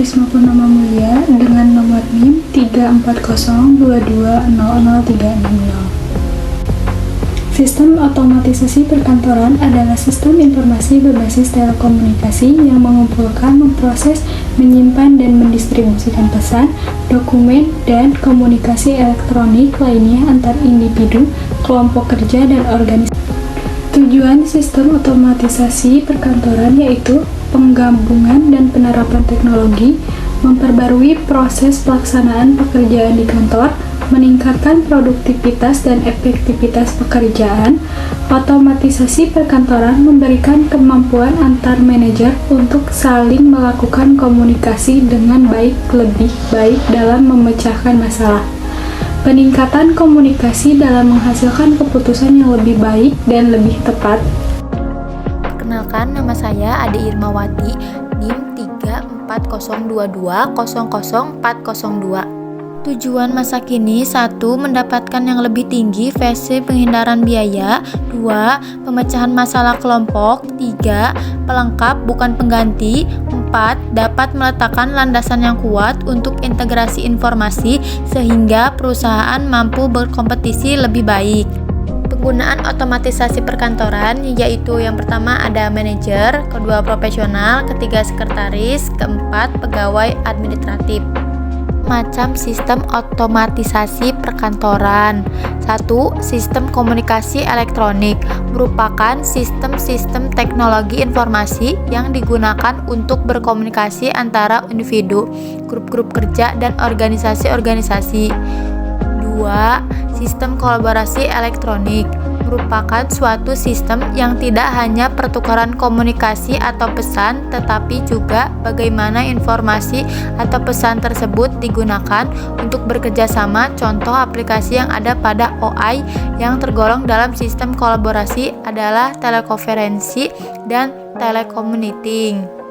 Risma Purnama Mulia dengan nomor NIM 34022000360. Sistem otomatisasi perkantoran adalah sistem informasi berbasis telekomunikasi yang mengumpulkan, memproses, menyimpan, dan mendistribusikan pesan, dokumen, dan komunikasi elektronik lainnya antar individu, kelompok kerja, dan organisasi. Tujuan sistem otomatisasi perkantoran yaitu penggabungan dan penerapan teknologi, memperbarui proses pelaksanaan pekerjaan di kantor, meningkatkan produktivitas dan efektivitas pekerjaan. Otomatisasi perkantoran memberikan kemampuan antar manajer untuk saling melakukan komunikasi dengan lebih baik dalam memecahkan masalah. Peningkatan komunikasi dalam menghasilkan keputusan yang lebih baik dan lebih tepat. Perkenalkan, nama saya Ade Irmawati, NIM 34022000402. Tujuan masa kini: 1. Mendapatkan yang lebih tinggi versi penghindaran biaya. 2. Pemecahan masalah kelompok. 3. Pelengkap bukan pengganti. 4. Dapat meletakkan landasan yang kuat untuk integrasi informasi sehingga perusahaan mampu berkompetisi lebih baik. Penggunaan otomatisasi perkantoran yaitu yang pertama ada manajer, kedua profesional, ketiga sekretaris, keempat pegawai administratif. Macam sistem otomatisasi perkantoran. 1. Sistem komunikasi elektronik merupakan sistem-sistem teknologi informasi yang digunakan untuk berkomunikasi antara individu, grup-grup kerja, dan organisasi-organisasi. 2. Sistem kolaborasi elektronik merupakan suatu sistem yang tidak hanya pertukaran komunikasi atau pesan, tetapi juga bagaimana informasi atau pesan tersebut digunakan untuk bekerja sama. Contoh aplikasi yang ada pada OI yang tergolong dalam sistem kolaborasi adalah telekonferensi dan telecommuting.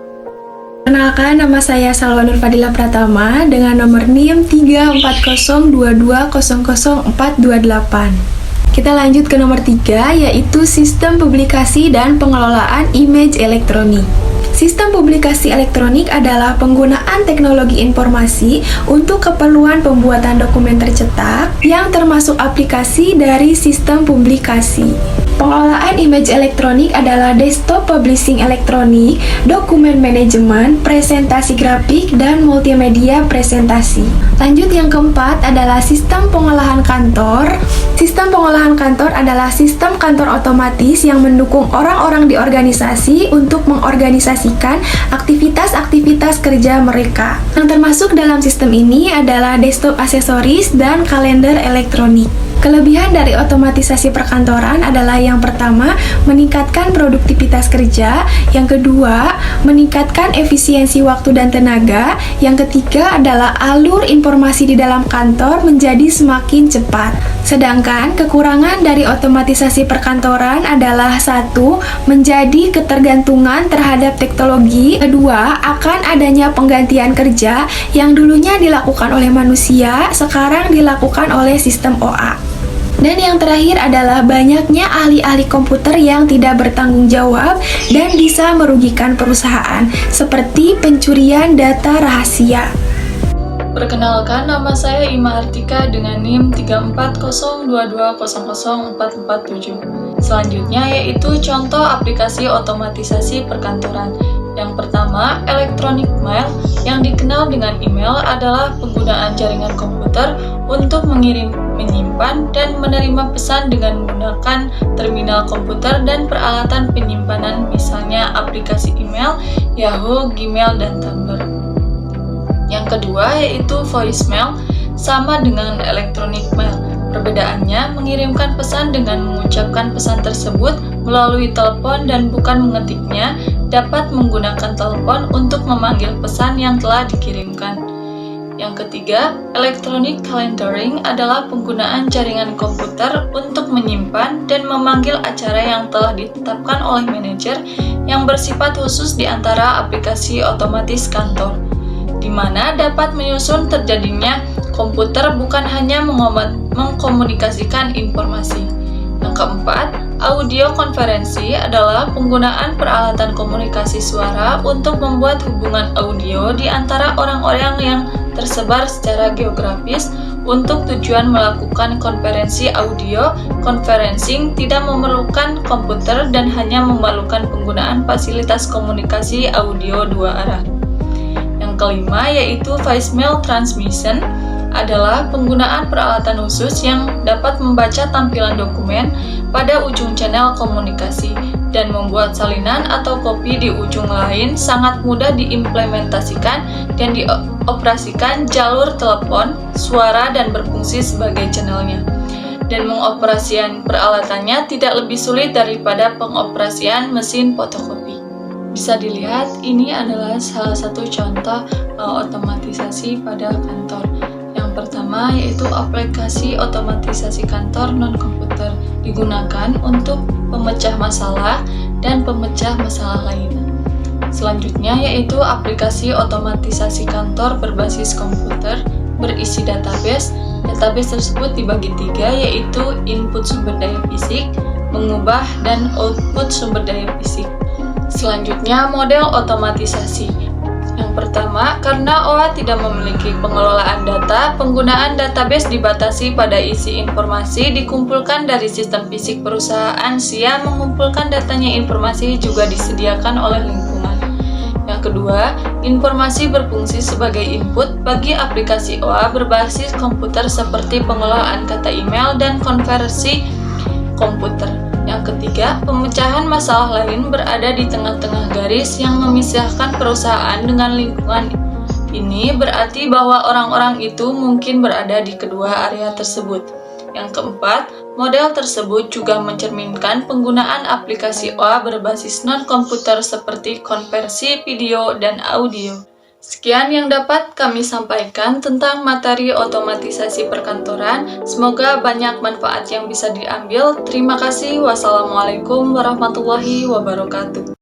Perkenalkan, nama saya Salwa Nur Fadila Pratama dengan nomor NIM 34022000428. Kita lanjut ke nomor 3, yaitu sistem publikasi dan pengelolaan image elektronik. Sistem publikasi elektronik adalah penggunaan teknologi informasi untuk keperluan pembuatan dokumen tercetak yang termasuk aplikasi dari sistem publikasi. Pengelolaan image elektronik adalah desktop publishing elektronik, dokumen manajemen, presentasi grafik, dan multimedia presentasi. Lanjut, yang keempat adalah sistem pengolahan kantor. Sistem pengolahan kantor adalah sistem kantor otomatis yang mendukung orang-orang di organisasi untuk mengorganisasikan aktivitas-aktivitas kerja mereka. Yang termasuk dalam sistem ini adalah desktop aksesoris dan kalender elektronik. Kelebihan dari otomatisasi perkantoran adalah yang pertama, meningkatkan produktivitas kerja, yang kedua, meningkatkan efisiensi waktu dan tenaga, yang ketiga adalah alur informasi di dalam kantor menjadi semakin cepat. Sedangkan kekurangan dari otomatisasi perkantoran adalah 1. Menjadi ketergantungan terhadap teknologi, kedua, akan adanya penggantian kerja yang dulunya dilakukan oleh manusia, sekarang dilakukan oleh sistem OA. Dan yang terakhir adalah banyaknya ahli-ahli komputer yang tidak bertanggung jawab dan bisa merugikan perusahaan, seperti pencurian data rahasia. Perkenalkan, nama saya Ima Artika dengan NIM 34022000447. Selanjutnya yaitu contoh aplikasi otomatisasi perkantoran. Yang pertama, electronic mail. Yang dikenal dengan email adalah penggunaan jaringan komputer untuk mengirim, menyimpan, dan menerima pesan dengan menggunakan terminal komputer dan peralatan penyimpanan, misalnya aplikasi email, Yahoo, Gmail, dan Tumblr. Yang kedua yaitu voicemail, sama dengan electronic mail. Perbedaannya, mengirimkan pesan dengan mengucapkan pesan tersebut melalui telepon dan bukan mengetiknya, dapat menggunakan telepon untuk memanggil pesan yang telah dikirimkan. Yang ketiga, electronic calendaring adalah penggunaan jaringan komputer untuk menyimpan dan memanggil acara yang telah ditetapkan oleh manajer yang bersifat khusus di antara aplikasi otomatis kantor, di mana dapat menyusun terjadinya komputer bukan hanya mengkomunikasikan informasi. Yang Yang keempat, audio konferensi adalah penggunaan peralatan komunikasi suara untuk membuat hubungan audio di antara orang-orang yang tersebar secara geografis untuk tujuan melakukan konferensi audio. Conferencing tidak memerlukan komputer dan hanya memerlukan penggunaan fasilitas komunikasi audio dua arah. Yang kelima yaitu voicemail transmission adalah penggunaan peralatan khusus yang dapat membaca tampilan dokumen pada ujung channel komunikasi dan membuat salinan atau kopi di ujung lain sangat mudah diimplementasikan dan dioperasikan jalur telepon, suara dan berfungsi sebagai channelnya. Dan mengoperasikan peralatannya tidak lebih sulit daripada pengoperasian mesin fotokopi. Bisa dilihat, ini adalah salah satu contoh otomatisasi pada kantor. Yang pertama yaitu aplikasi otomatisasi kantor non-komputer digunakan untuk pemecah masalah dan pemecah masalah lainnya. Selanjutnya yaitu aplikasi otomatisasi kantor berbasis komputer berisi database. Database tersebut dibagi tiga yaitu input sumber daya fisik, mengubah, dan output sumber daya fisik. Selanjutnya model otomatisasi. Yang pertama, karena OA tidak memiliki pengelolaan data, penggunaan database dibatasi pada isi informasi dikumpulkan dari sistem fisik perusahaan. SIA mengumpulkan datanya informasi juga disediakan oleh lingkungan. Yang kedua, informasi berfungsi sebagai input bagi aplikasi OA berbasis komputer seperti pengelolaan kata email dan konversi komputer. Yang ketiga, pemecahan masalah lain berada di tengah-tengah garis yang memisahkan perusahaan dengan lingkungan. Ini berarti bahwa orang-orang itu mungkin berada di kedua area tersebut. Yang keempat, model tersebut juga mencerminkan penggunaan aplikasi OA berbasis non-komputer seperti konversi video dan audio. Sekian yang dapat kami sampaikan tentang materi otomatisasi perkantoran. Semoga banyak manfaat yang bisa diambil. Terima kasih. Wassalamualaikum warahmatullahi wabarakatuh.